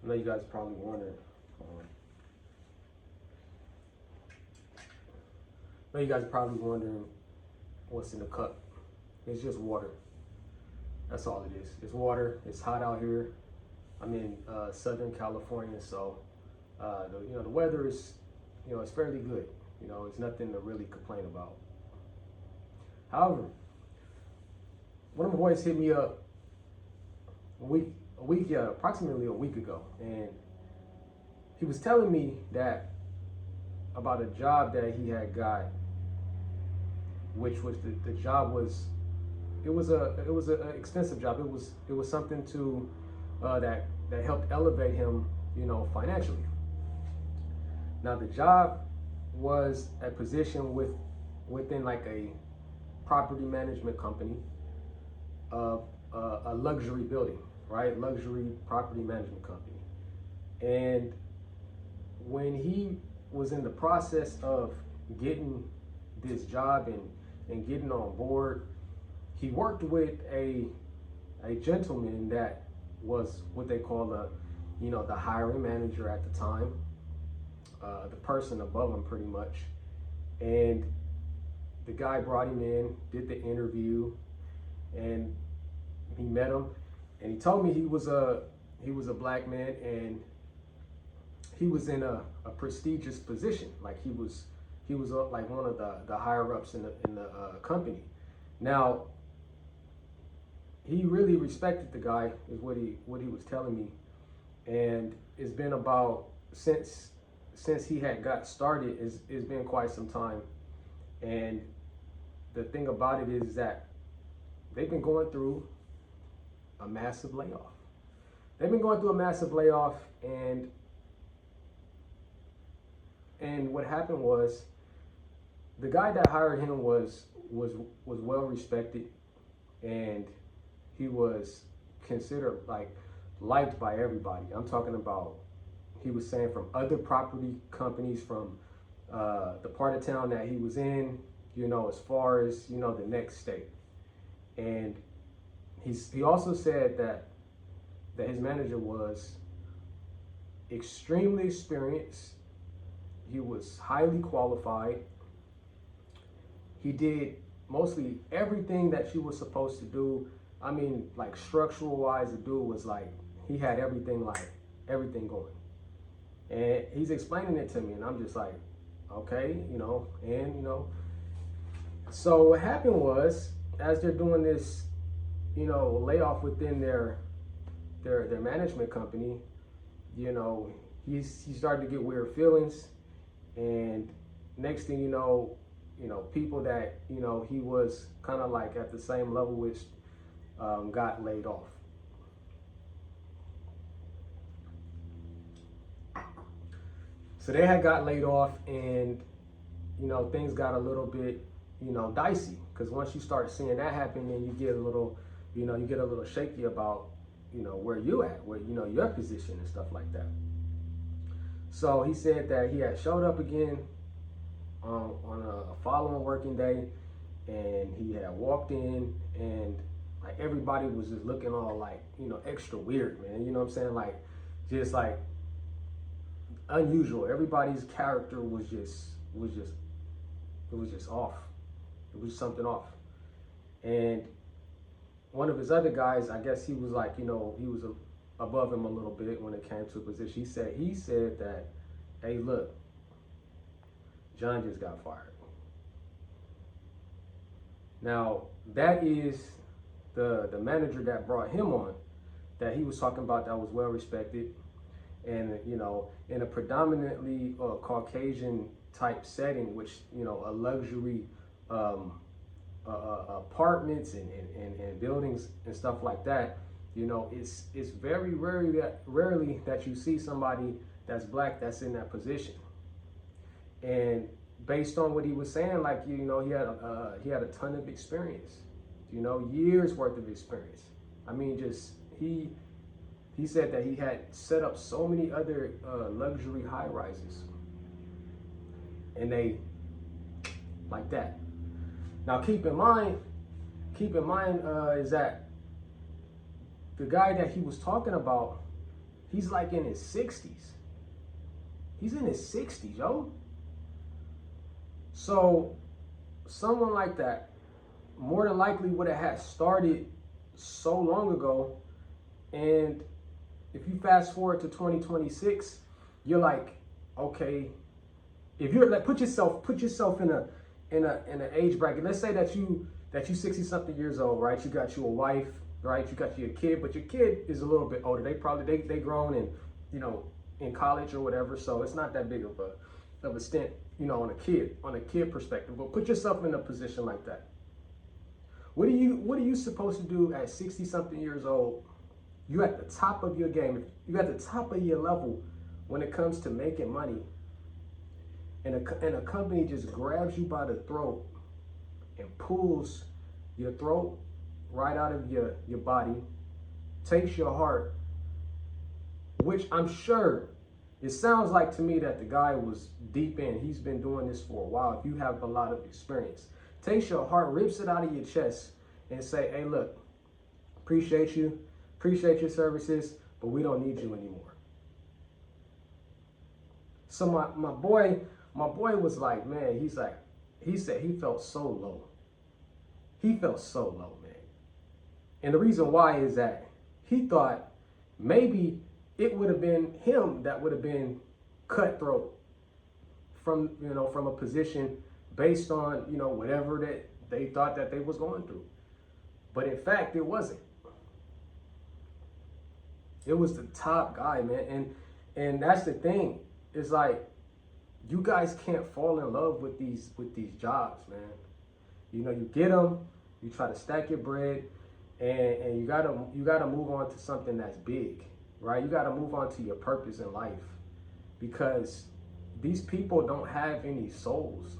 I know you guys are probably wondering. I know you guys are probably wondering what's in the cup. It's just water. That's all it is. It's water. It's hot out here. I'm in Southern California, so the weather is, it's fairly good. It's nothing to really complain about. However, one of my boys hit me up approximately a week ago, and he was telling me that about a job that he had got, which was the job was it was an extensive job. It was something to that helped elevate him, financially. Now the job was a position within like a property management company of a luxury building, right? Luxury property management company. And when he was in the process of getting this job and getting on board, he worked with a gentleman that was what they call the hiring manager at the time, the person above him pretty much. And the guy brought him in, did the interview, and he met him, and he told me he was a black man, and he was in a prestigious position. Like he was like one of the higher ups in the company. Now, he really respected the guy, is what he was telling me, and it's been about since he had got started. It's been quite some time, and the thing about it is that they've been going through a massive layoff. And what happened was, the guy that hired him was well respected, and he was considered liked by everybody. I'm talking about, he was saying, from other property companies, from the part of town that he was in, as far as the next state. And he also said that his manager was extremely experienced. He was highly qualified. He did mostly everything that she was supposed to do. I mean, like structural wise, the dude was like, he had everything going. And he's explaining it to me, and I'm just like, okay, So what happened was, as they're doing this, layoff within their management company, he started to get weird feelings, and next thing you know, people that he was kind of like at the same level with got laid off. So they had got laid off, and things got a little bit dicey, because once you start seeing that happen, then you get a little shaky about where you at, where your position and stuff like that. So he said that he had showed up again on a following working day, and he had walked in, and like everybody was just looking all like extra weird, man. You know what I'm saying? Like just like unusual. Everybody's character was just off. It was something off. And one of his other guys, I guess he was like, he was above him a little bit when it came to a position. He said that, hey, look, John just got fired. Now, that is the manager that brought him on, that he was talking about, that was well respected, and in a predominantly Caucasian type setting, which a luxury apartments and buildings and stuff like that. It's very rarely that you see somebody that's black that's in that position. And based on what he was saying, like he had a ton of experience, years worth of experience. I mean, just he said that he had set up so many other luxury high rises, and they like that. Now, keep in mind is that the guy that he was talking about, He's like in his 60s. He's in his 60s, yo. So someone like that more than likely would have had started so long ago. And if you fast forward to 2026, you're like, okay, if you're like, put yourself in an age bracket. Let's say that you 60 something years old, right? You got you a wife, right? You got your kid, but your kid is a little bit older. They grown and, you know, in college or whatever, so it's not that big of a stint, you know, on a kid perspective. But put yourself in a position like that. What are you supposed to do at 60 something years old? You at the top of your game. You at the top of your level when it comes to making money, and a company just grabs you by the throat and pulls your throat right out of your body, takes your heart, which I'm sure, it sounds like to me that the guy was deep in. He's been doing this for a while. If you have a lot of experience, takes your heart, rips it out of your chest, and say, hey, look, appreciate your services, but we don't need you anymore. So my boy was like, man, he said he felt so low. He felt so low, man. And the reason why is that he thought maybe it would have been him that would have been cutthroat from a position based on, you know, whatever that they thought that they was going through. But in fact, it wasn't. It was the top guy, man. And that's the thing. It's like, you guys can't fall in love with these jobs, man. You know, you get them, you try to stack your bread, and you gotta move on to something that's big, right? You gotta move on to your purpose in life, because these people don't have any souls.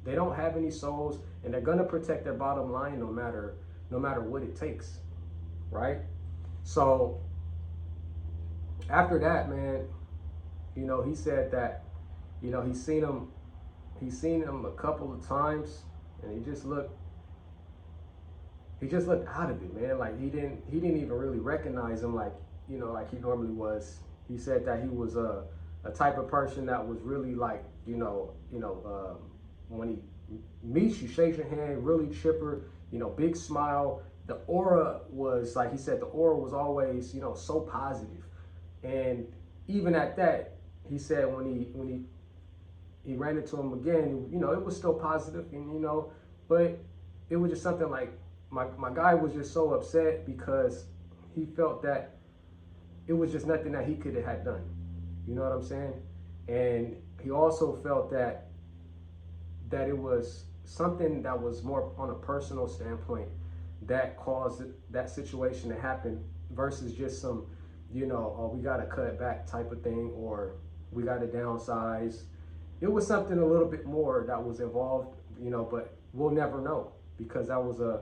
They don't have any souls, and they're gonna protect their bottom line no matter what it takes, right? So after that, man, you know, he said that, you know, he's seen him a couple of times, and he just looked out of it, man. Like he didn't even really recognize him, like, you know, like he normally was. He said that he was a type of person that was really like, when he meets you, shakes your hand, really chipper, you know, big smile. The aura was, like he said, the aura was always, you know, so positive. And even at that, he said when he ran into him again, you know, it was still positive, and, you know, but it was just something like, my guy was just so upset because he felt that it was just nothing that he could have had done. You know what I'm saying? And he also felt that it was something that was more on a personal standpoint that caused that situation to happen versus just some, you know, oh, we got to cut back type of thing, or we got to downsize. It was something a little bit more that was involved, you know, but we'll never know because that was a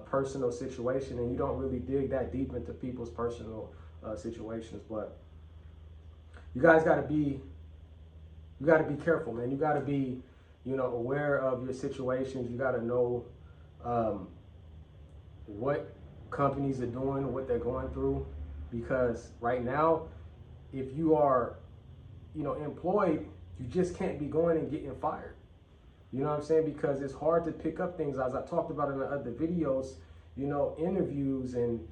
personal situation, and you don't really dig that deep into people's personal situations. But you guys got to be careful, man. You got to be, you know, aware of your situations. You got to know what companies are doing, what they're going through, because right now, if you are, you know, employed, you just can't be going and getting fired. You know what I'm saying? Because it's hard to pick up things, as I talked about in the other videos. You know, interviews and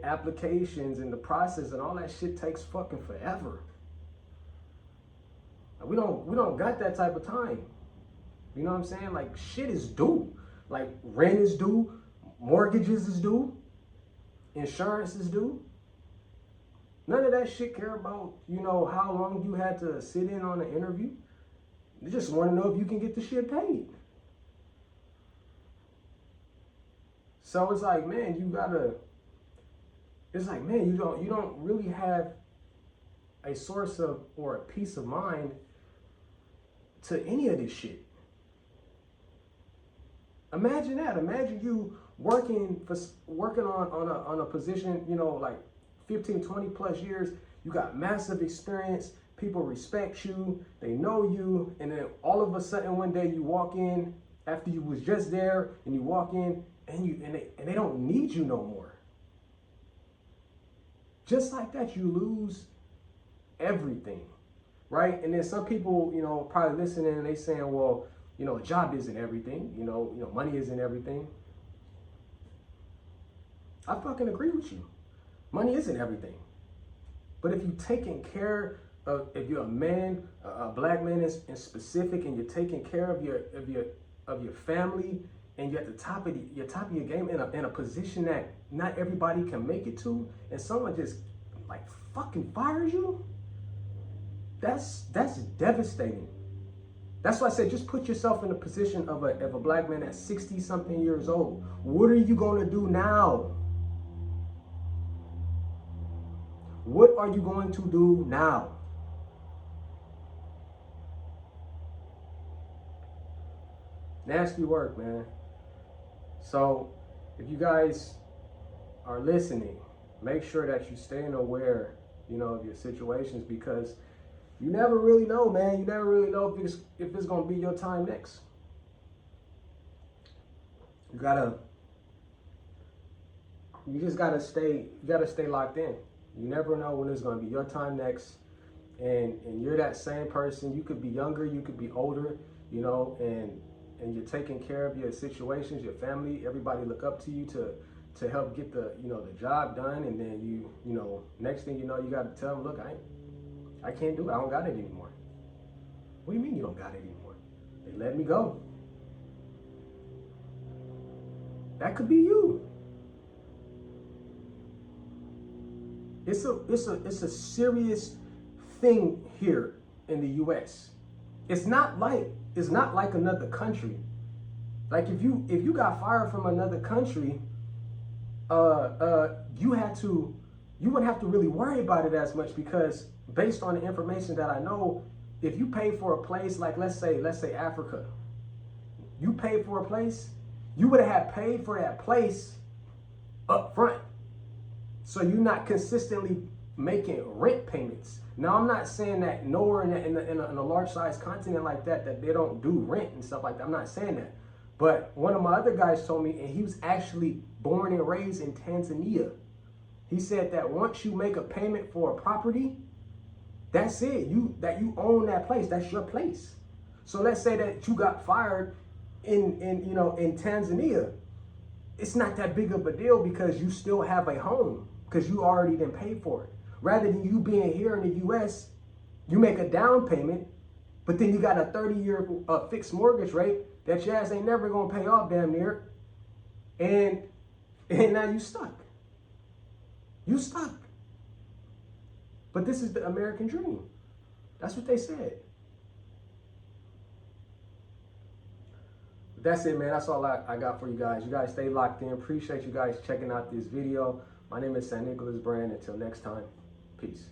applications and the process and all that shit takes fucking forever. We don't got that type of time. You know what I'm saying? Like, shit is due. Like, rent is due, mortgages is due, insurance is due. None of that shit care about, you know, how long you had to sit in on an interview. They just want to know if you can get the shit paid. So it's like, man, you don't really have a source of, or a peace of mind to any of this shit. Imagine that. Imagine you working on a position, you know, like 15, 20 plus years. You got massive experience. People respect you. They know you. And then all of a sudden one day you walk in after you was just there, and you walk in and they don't need you no more. just like that, you lose everything, right? And then some people, you know, probably listening and they saying, well, you know, a job isn't everything. You know, money isn't everything. I fucking agree with you. Money isn't everything. But if you're taking care of, if you're a man, a black man in specific, and you're taking care of your family, and you're at the top of your game in a position that not everybody can make it to, and someone just like fucking fires you, that's devastating. That's why I said, just put yourself in the position of a black man at 60 something years old. What are you going to do now? What are you going to do now? Nasty work, man. So if you guys are listening, make sure that you're staying aware, you know, of your situations, because you never really know, man. You never really know if it's gonna be your time next. You just gotta stay locked in. You never know when it's gonna be your time next. And you're that same person. You could be younger, you could be older, you know, and you're taking care of your situations, your family, everybody look up to you to help get the job done. And then you know, next thing you know, you gotta tell them, look, I can't do it. I don't got it anymore. What do you mean you don't got it anymore? They let me go. That could be you. It's a serious thing here in the U.S. It's not like another country. Like if you got fired from another country, you wouldn't have to really worry about it as much, because based on the information that I know, if you pay for a place, like let's say Africa, you pay for a place, you would have paid for that place up front. So you're not consistently making rent payments. Now, I'm not saying that nowhere in a large size continent like that they don't do rent and stuff like that. I'm not saying that. But one of my other guys told me, and he was actually born and raised in Tanzania. He said that once you make a payment for a property, that's it. You own that place. That's your place. So let's say that you got fired in Tanzania. It's not that big of a deal, because you still have a home, because you already done paid for it. Rather than you being here in the U.S., you make a down payment, but then you got a 30-year fixed mortgage rate that your ass ain't never gonna pay off damn near, and now you stuck. You stuck. But this is the American dream. That's what they said. That's it, man. That's all I got for you guys. You guys stay locked in. Appreciate you guys checking out this video. My name is San Nicholas Brand. Until next time, peace.